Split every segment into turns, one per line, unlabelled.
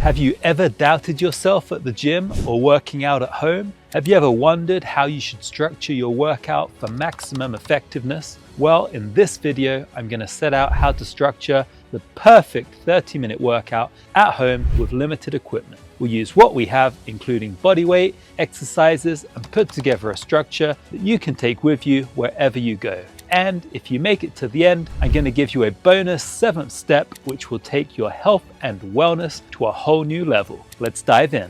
Have you ever doubted yourself at the gym or working out at home? Have you ever wondered how you should structure your workout for maximum effectiveness? Well, in this video, I'm going to set out how to structure the perfect 30-minute workout at home with limited equipment. We'll use what we have, including body weight, exercises, and put together a structure that you can take with you wherever you go. And if you make it to the end, I'm going to give you a bonus 7th step, which will take your health and wellness to a whole new level. Let's dive in.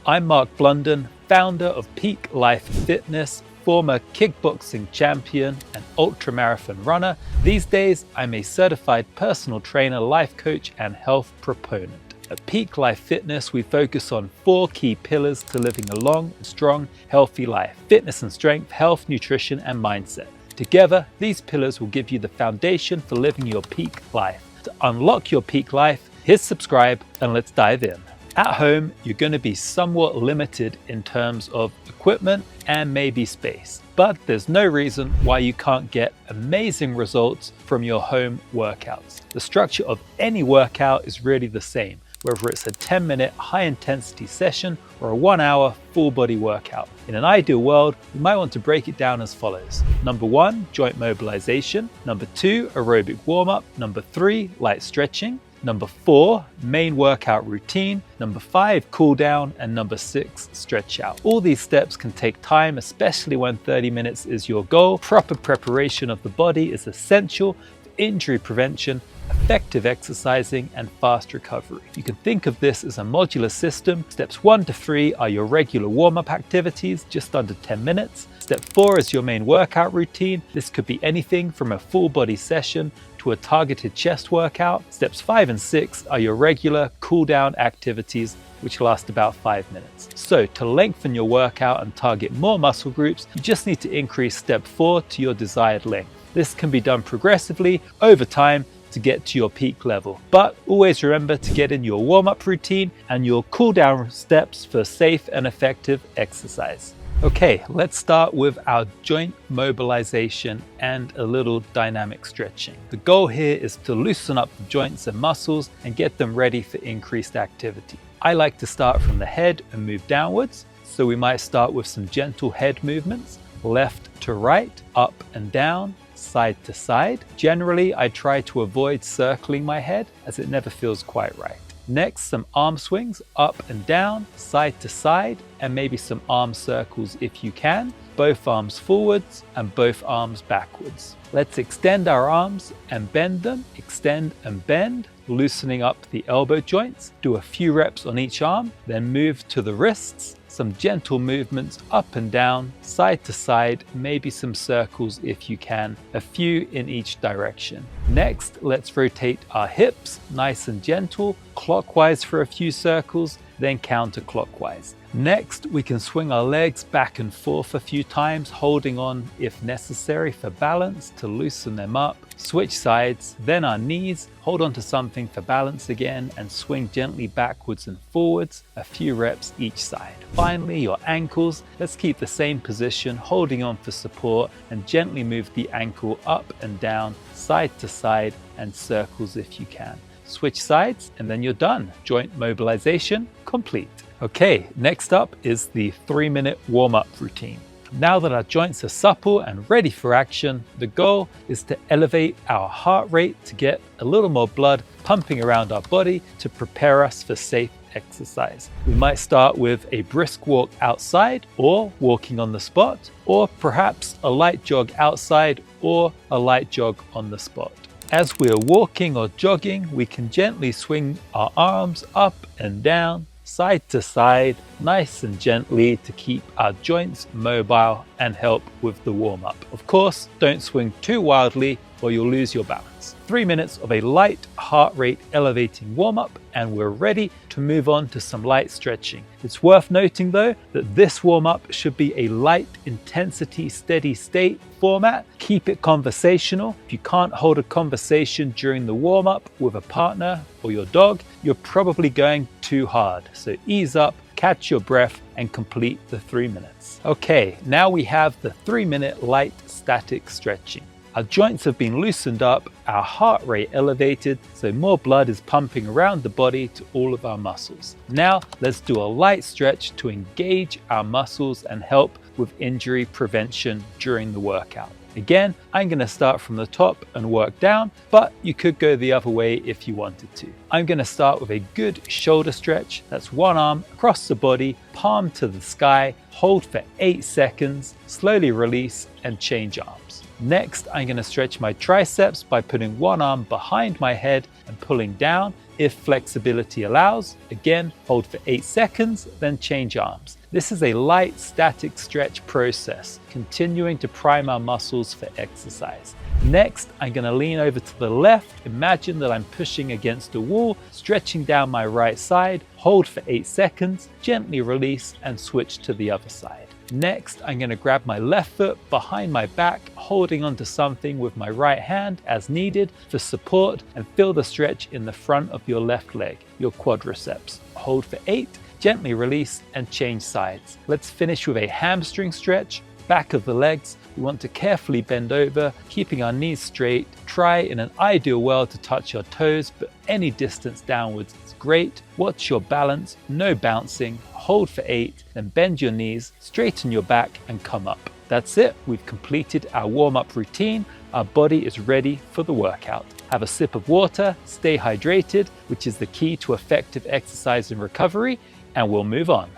I'm Marc Blunden, founder of Peak Life Fitness, former kickboxing champion and ultramarathon runner. These days, I'm a certified personal trainer, life coach, and health proponent. At Peak Life Fitness, we focus on 4 key pillars to living a long, strong, healthy life: fitness and strength, health, nutrition, and mindset. Together, these pillars will give you the foundation for living your peak life. To unlock your peak life, hit subscribe and let's dive in. At home, you're going to be somewhat limited in terms of equipment and maybe space, but there's no reason why you can't get amazing results from your home workouts. The structure of any workout is really the same, whether it's a 10-minute high-intensity session or a 1-hour full-body workout. In an ideal world, we might want to break it down as follows. Number 1, joint mobilization. Number 2, aerobic warm-up. Number 3, light stretching. Number 4, main workout routine. Number 5, cool down. And number 6, stretch out. All these steps can take time, especially when 30 minutes is your goal. Proper preparation of the body is essential for injury prevention, effective exercising, and fast recovery. You can think of this as a modular system. Steps 1 to 3 are your regular warm-up activities, just under 10 minutes. Step 4 is your main workout routine. This could be anything from a full body session to a targeted chest workout. Steps 5 and 6 are your regular cool down activities, which last about 5 minutes. So to lengthen your workout and target more muscle groups, you just need to increase step 4 to your desired length. This can be done progressively over time to get to your peak level. But always remember to get in your warm-up routine and your cool down steps for safe and effective exercise. Okay, let's start with our joint mobilization and a little dynamic stretching. The goal here is to loosen up the joints and muscles and get them ready for increased activity. I like to start from the head and move downwards. So we might start with some gentle head movements, left to right, up and down, side to side. Generally, I try to avoid circling my head as it never feels quite right. Next, some arm swings up and down, side to side, and maybe some arm circles if you can. Both arms forwards and both arms backwards. Let's extend our arms and bend them. Extend and bend, loosening up the elbow joints. Do a few reps on each arm, then move to the wrists. Some gentle movements up and down, side to side, maybe some circles if you can, a few in each direction. Next, let's rotate our hips, nice and gentle, clockwise for a few circles, then counterclockwise. Next, we can swing our legs back and forth a few times, holding on if necessary for balance to loosen them up. Switch sides, then our knees, hold on to something for balance again and swing gently backwards and forwards, a few reps each side. Finally, your ankles, let's keep the same position, holding on for support and gently move the ankle up and down, side to side, and circles if you can. Switch sides and then you're done. Joint mobilization complete. Okay, next up is the 3-minute warm-up routine. Now that our joints are supple and ready for action, the goal is to elevate our heart rate to get a little more blood pumping around our body to prepare us for safe exercise. We might start with a brisk walk outside or walking on the spot, or perhaps a light jog outside or a light jog on the spot. As we're walking or jogging, we can gently swing our arms up and down, side to side, nice and gently to keep our joints mobile and help with the warm-up. Of course, don't swing too wildly or you'll lose your balance. 3 minutes of a light heart rate elevating warm-up and we're ready to move on to some light stretching. It's worth noting though that this warm-up should be a light intensity steady state format. Keep it conversational. If you can't hold a conversation during the warm-up with a partner or your dog, you're probably going too hard. So ease up, catch your breath and complete the 3 minutes. Okay, now we have the 3-minute light static stretching. Our joints have been loosened up, our heart rate elevated, so more blood is pumping around the body to all of our muscles. Now let's do a light stretch to engage our muscles and help with injury prevention during the workout. Again, I'm going to start from the top and work down, but you could go the other way if you wanted to. I'm going to start with a good shoulder stretch. That's one arm across the body, palm to the sky, hold for 8 seconds, slowly release and change arms. Next, I'm going to stretch my triceps by putting one arm behind my head and pulling down if flexibility allows. Again, hold for 8 seconds, then change arms. This is a light static stretch process, continuing to prime our muscles for exercise. Next, I'm going to lean over to the left. Imagine that I'm pushing against a wall, stretching down my right side, hold for 8 seconds, gently release and switch to the other side. Next, I'm going to grab my left foot behind my back, holding onto something with my right hand as needed for support, and feel the stretch in the front of your left leg, your quadriceps. Hold for 8, gently release and change sides. Let's finish with a hamstring stretch. Back of the legs, we want to carefully bend over, keeping our knees straight. Try in an ideal world to touch your toes, but any distance downwards is great. Watch your balance, no bouncing. Hold for 8, then bend your knees, straighten your back and come up. That's it, we've completed our warm-up routine. Our body is ready for the workout. Have a sip of water, stay hydrated, which is the key to effective exercise and recovery, and we'll move on.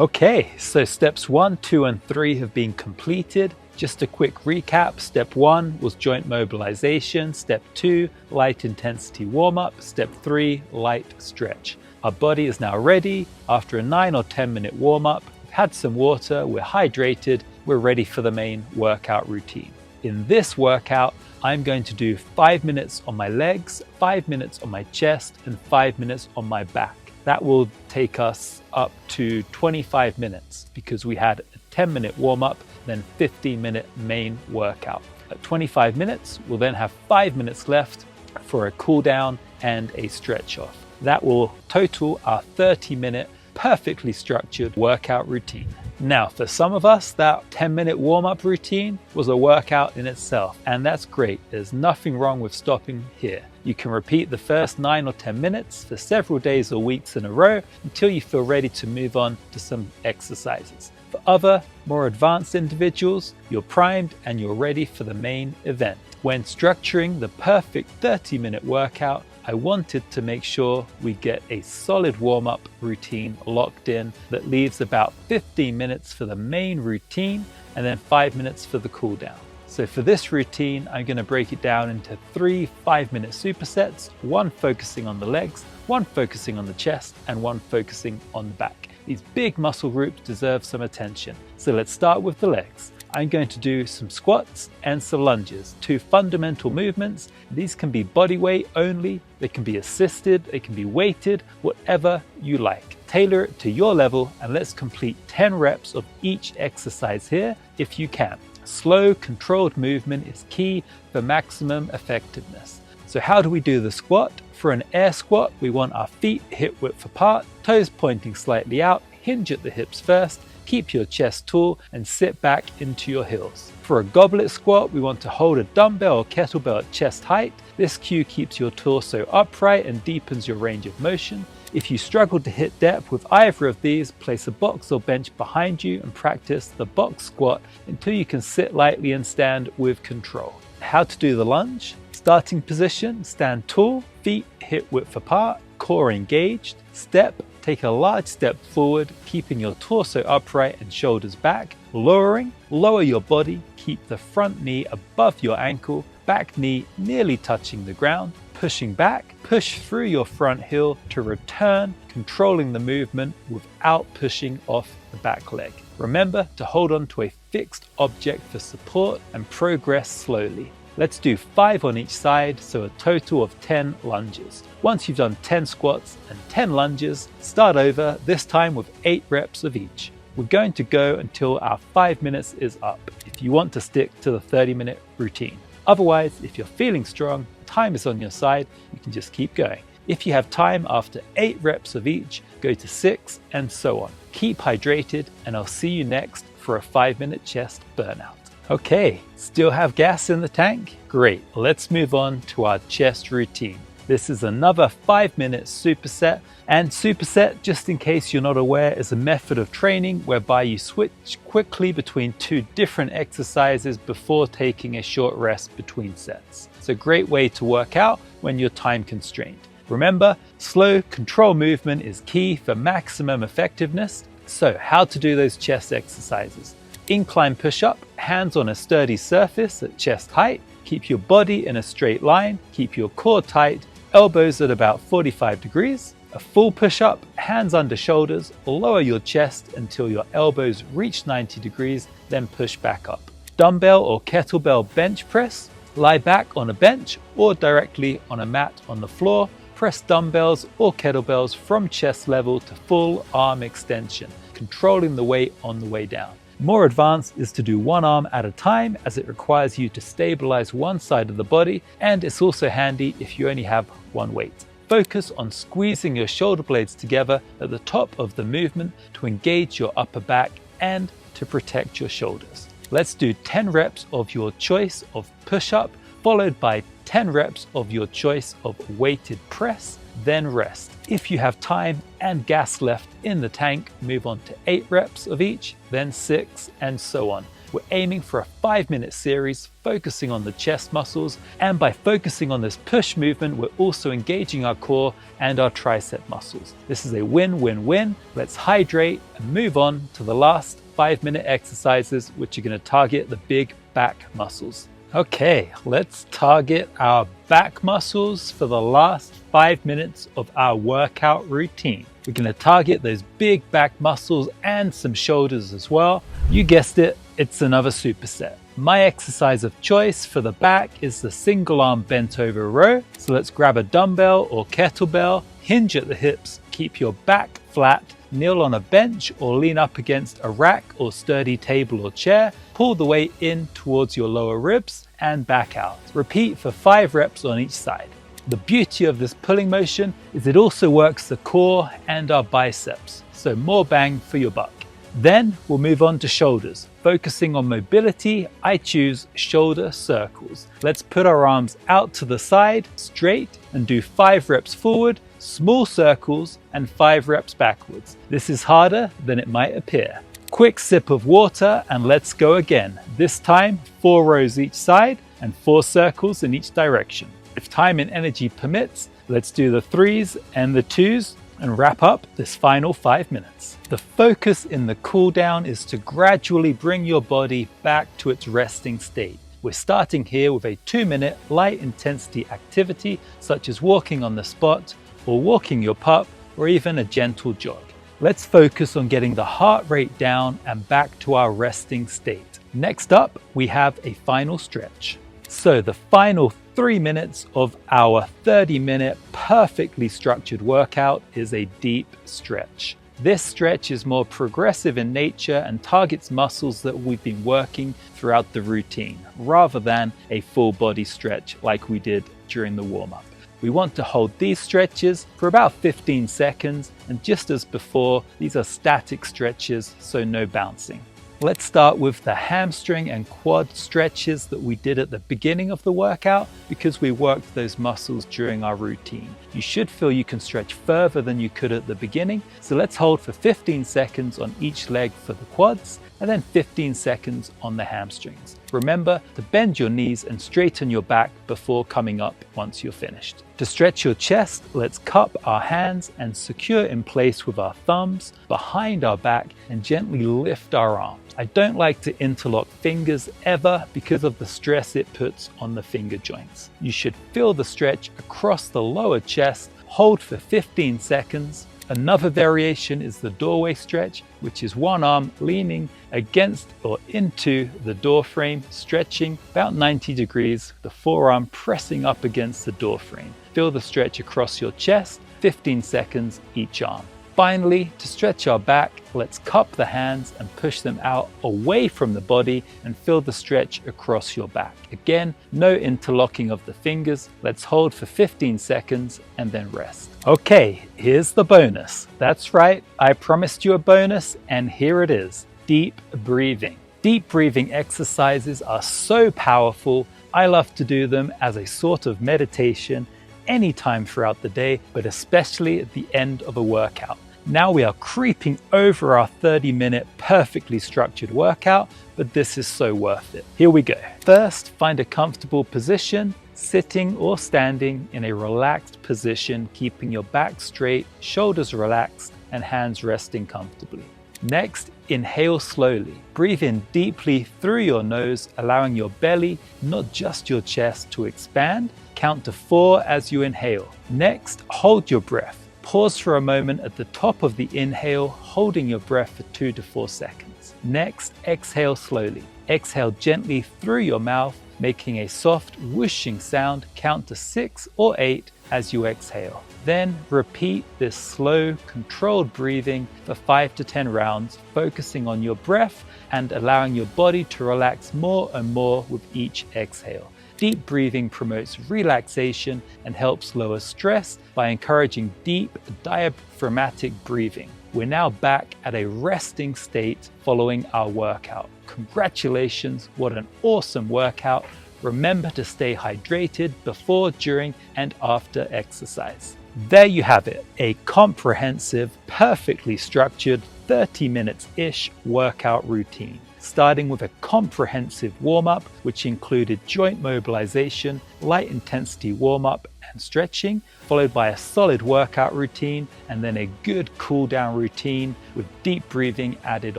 Okay, so steps 1, 2, and 3 have been completed. Just a quick recap. Step 1 was joint mobilization. Step 2, light intensity warm-up. Step 3, light stretch. Our body is now ready. After a 9 or 10 minute warm-up, we've had some water, we're hydrated, we're ready for the main workout routine. In this workout, I'm going to do 5 minutes on my legs, 5 minutes on my chest, and 5 minutes on my back. That will take us up to 25 minutes because we had a 10-minute warm-up, then 15-minute main workout. At 25 minutes, we'll then have 5 minutes left for a cool down and a stretch off. That will total our 30-minute perfectly structured workout routine. Now, for some of us, that 10-minute warm-up routine was a workout in itself, and that's great. There's nothing wrong with stopping here. You can repeat the first 9 or 10 minutes for several days or weeks in a row until you feel ready to move on to some exercises. For other, more advanced individuals, you're primed and you're ready for the main event. When structuring the perfect 30-minute workout, I wanted to make sure we get a solid warm-up routine locked in that leaves about 15 minutes for the main routine and then 5 minutes for the cool down. So for this routine, I'm going to break it down into 3 5-minute supersets, one focusing on the legs, one focusing on the chest, and one focusing on the back. These big muscle groups deserve some attention. So let's start with the legs. I'm going to do some squats and some lunges, 2 fundamental movements. These can be body weight only, they can be assisted, they can be weighted, whatever you like. Tailor it to your level and let's complete 10 reps of each exercise here if you can. Slow, controlled movement is key for maximum effectiveness. So how do we do the squat? For an air squat, we want our feet hip width apart, toes pointing slightly out, hinge at the hips first, keep your chest tall and sit back into your heels. For a goblet squat, we want to hold a dumbbell or kettlebell at chest height. This cue keeps your torso upright and deepens your range of motion. If you struggle to hit depth with either of these, place a box or bench behind you and practice the box squat until you can sit lightly and stand with control. How to do the lunge? Starting position, stand tall, feet hip width apart, core engaged. Step, take a large step forward, keeping your torso upright and shoulders back. Lowering, lower your body, keep the front knee above your ankle, back knee nearly touching the ground. Pushing back, push through your front heel to return, controlling the movement without pushing off the back leg. Remember to hold on to a fixed object for support and progress slowly. Let's do 5 on each side, so a total of 10 lunges. Once you've done 10 squats and 10 lunges, start over, this time with 8 reps of each. We're going to go until our 5 minutes is up if you want to stick to the 30-minute routine. Otherwise, if you're feeling strong, time is on your side, you can just keep going. If you have time after 8 reps of each, go to 6 and so on. Keep hydrated and I'll see you next for a 5-minute chest burnout. Okay, still have gas in the tank? Great, let's move on to our chest routine. This is another 5-minute superset, and superset, just in case you're not aware, is a method of training whereby you switch quickly between 2 different exercises before taking a short rest between sets. It's a great way to work out when you're time constrained. Remember, slow, controlled movement is key for maximum effectiveness. So how to do those chest exercises? Incline push-up, hands on a sturdy surface at chest height. Keep your body in a straight line, keep your core tight, elbows at about 45 degrees. A full push-up, hands under shoulders, lower your chest until your elbows reach 90 degrees, then push back up. Dumbbell or kettlebell bench press, lie back on a bench or directly on a mat on the floor. Press dumbbells or kettlebells from chest level to full arm extension, controlling the weight on the way down. More advanced is to do one arm at a time, as it requires you to stabilize one side of the body, and it's also handy if you only have one weight. Focus on squeezing your shoulder blades together at the top of the movement to engage your upper back and to protect your shoulders. Let's do 10 reps of your choice of push-up, followed by 10 reps of your choice of weighted press, then rest. If you have time and gas left in the tank, move on to 8 reps of each, then 6, and so on. We're aiming for a 5-minute series focusing on the chest muscles, and by focusing on this push movement, we're also engaging our core and our tricep muscles. This is a win-win-win. Let's hydrate and move on to the last 5-minute exercises, which are going to target the big back muscles. Okay, let's target our back muscles for the last 5 minutes of our workout routine. We're going to target those big back muscles and some shoulders as well. You guessed it, it's another superset. My exercise of choice for the back is the single arm bent over row. So let's grab a dumbbell or kettlebell, hinge at the hips, keep your back flat, kneel on a bench or lean up against a rack or sturdy table or chair. Pull the weight in towards your lower ribs and back out. Repeat for 5 reps on each side. The beauty of this pulling motion is it also works the core and our biceps, so more bang for your buck. Then we'll move on to shoulders. Focusing on mobility, I choose shoulder circles. Let's put our arms out to the side, straight, and do 5 reps forward, small circles, and 5 reps backwards. This is harder than it might appear. Quick sip of water and let's go again. This time 4 rows each side and 4 circles in each direction. If time and energy permits, let's do the 3s and the 2s and wrap up this final 5 minutes. The focus in the cool down is to gradually bring your body back to its resting state. We're starting here with a 2-minute light intensity activity such as walking on the spot or walking your pup or even a gentle jog. Let's focus on getting the heart rate down and back to our resting state. Next up, we have a final stretch. So the final 3 minutes of our 30-minute perfectly structured workout is a deep stretch. This stretch is more progressive in nature and targets muscles that we've been working throughout the routine, rather than a full body stretch like we did during the warm-up. We want to hold these stretches for about 15 seconds, and just as before, these are static stretches, so no bouncing. Let's start with the hamstring and quad stretches that we did at the beginning of the workout because we worked those muscles during our routine. You should feel you can stretch further than you could at the beginning, so let's hold for 15 seconds on each leg for the quads and then 15 seconds on the hamstrings. Remember to bend your knees and straighten your back before coming up once you're finished. To stretch your chest, let's cup our hands and secure in place with our thumbs behind our back and gently lift our arms. I don't like to interlock fingers ever because of the stress it puts on the finger joints. You should feel the stretch across the lower chest, hold for 15 seconds. Another variation is the doorway stretch, which is one arm leaning against or into the door frame, stretching about 90 degrees, the forearm pressing up against the door frame. Feel the stretch across your chest, 15 seconds each arm. Finally, to stretch our back, let's cup the hands and push them out away from the body and feel the stretch across your back. Again, no interlocking of the fingers. Let's hold for 15 seconds and then rest. Okay, here's the bonus. That's right, I promised you a bonus and here it is. Deep breathing. Deep breathing exercises are so powerful. I love to do them as a sort of meditation anytime throughout the day, but especially at the end of a workout. Now we are creeping over our 30-minute perfectly structured workout, but this is so worth it. Here we go. First, find a comfortable position, sitting or standing in a relaxed position, keeping your back straight, shoulders relaxed, and hands resting comfortably. Next, inhale slowly. Breathe in deeply through your nose, allowing your belly, not just your chest, to expand. Count to 4 as you inhale. Next, hold your breath. Pause for a moment at the top of the inhale, holding your breath for 2 to 4 seconds. Next, exhale slowly. Exhale gently through your mouth, making a soft whooshing sound. Count to 6 or 8 as you exhale. Then repeat this slow, controlled breathing for 5 to 10 rounds, focusing on your breath and allowing your body to relax more and more with each exhale. Deep breathing promotes relaxation and helps lower stress by encouraging deep diaphragmatic breathing. We're now back at a resting state following our workout. Congratulations, what an awesome workout. Remember to stay hydrated before, during, and after exercise. There you have it, a comprehensive, perfectly structured 30 minutes-ish workout routine, starting with a comprehensive warm-up, which included joint mobilization, light intensity warm-up and stretching, followed by a solid workout routine, and then a good cool-down routine with deep breathing added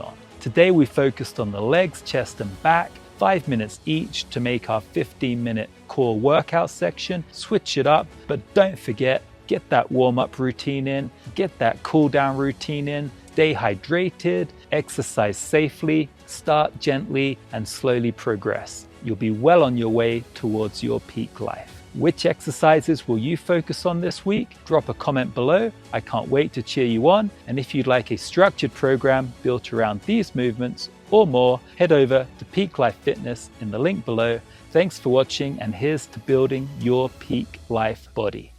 on. Today we focused on the legs, chest and back, 5 minutes each to make our 15-minute core workout section. Switch it up, but don't forget, get that warm-up routine in, get that cool-down routine in, stay hydrated, exercise safely, start gently, and slowly progress. You'll be well on your way towards your peak life. Which exercises will you focus on this week? Drop a comment below. I can't wait to cheer you on. And if you'd like a structured program built around these movements or more, head over to Peak Life Fitness in the link below. Thanks for watching, and here's to building your peak life body.